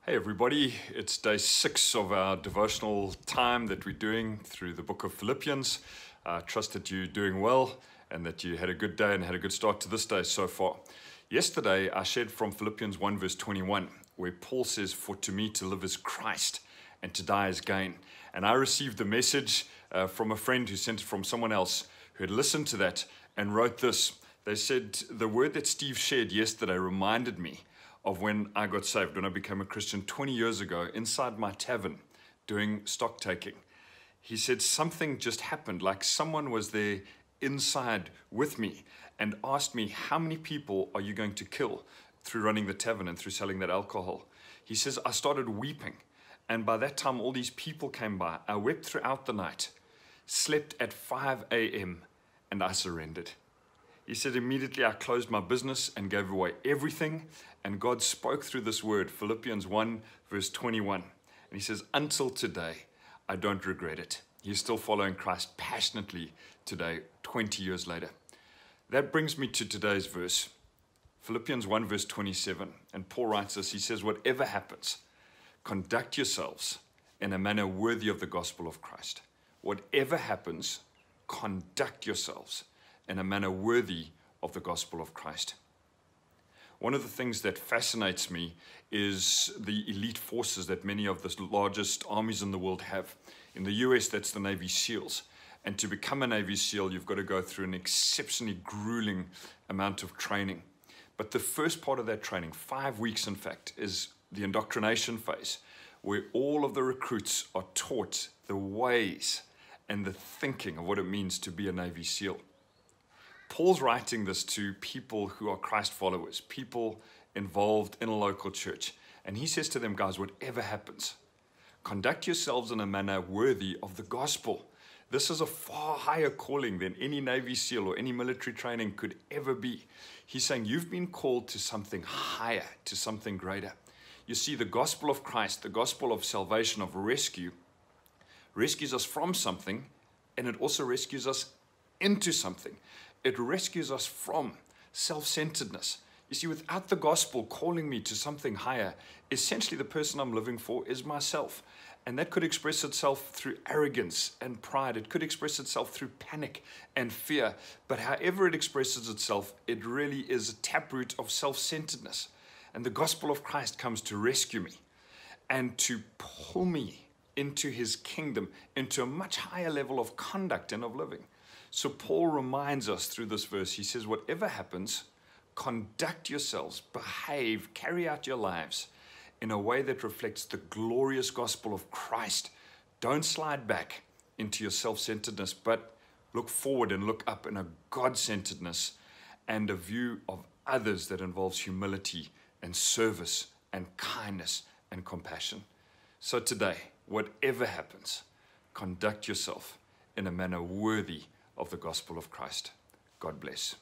Hey everybody, it's day 6 of our devotional time that we're doing through the book of Philippians. I trust that you're doing well and that you had a good day and had a good start to this day so far. Yesterday I shared from Philippians 1 verse 21 where Paul says, "For to me to live is Christ and to die is gain." And I received the message from a friend who sent it from someone else who had listened to that and wrote this. They said, "The word that Steve shared yesterday reminded me of when I got saved, when I became a Christian 20 years ago inside my tavern doing stock taking." He said something just happened, like someone was there inside with me and asked me, "How many people are you going to kill through running the tavern and through selling that alcohol?" He says, "I started weeping, and by that time all these people came by. I wept throughout the night, slept at 5 a.m. and I surrendered." He said, "Immediately I closed my business and gave away everything, and God spoke through this word, Philippians 1 verse 21. And he says, until today, I don't regret it." He's still following Christ passionately today, 20 years later. That brings me to today's verse, Philippians 1 verse 27. And Paul writes this, he says, "Whatever happens, conduct yourselves in a manner worthy of the gospel of Christ." Whatever happens, conduct yourselves in a manner worthy of the gospel of Christ. One of the things that fascinates me is the elite forces that many of the largest armies in the world have. In the US, that's the Navy SEALs. And to become a Navy SEAL, you've got to go through an exceptionally grueling amount of training. But the first part of that training, 5 weeks in fact, is the indoctrination phase, where all of the recruits are taught the ways and the thinking of what it means to be a Navy SEAL. Paul's writing this to people who are Christ followers, people involved in a local church. And he says to them, guys, whatever happens, conduct yourselves in a manner worthy of the gospel. This is a far higher calling than any Navy SEAL or any military training could ever be. He's saying you've been called to something higher, to something greater. You see, the gospel of Christ, the gospel of salvation, of rescue, rescues us from something, and it also rescues us into something. It rescues us from self-centeredness. You see, without the gospel calling me to something higher, essentially the person I'm living for is myself. And that could express itself through arrogance and pride. It could express itself through panic and fear. But however it expresses itself, it really is a taproot of self-centeredness. And the gospel of Christ comes to rescue me and to pull me into his kingdom, into a much higher level of conduct and of living. So Paul reminds us through this verse, he says, whatever happens, conduct yourselves, behave, carry out your lives in a way that reflects the glorious gospel of Christ. Don't slide back into your self-centeredness, but look forward and look up in a God-centeredness and a view of others that involves humility and service and kindness and compassion. So today, whatever happens, conduct yourself in a manner worthy of the gospel of Christ. God bless.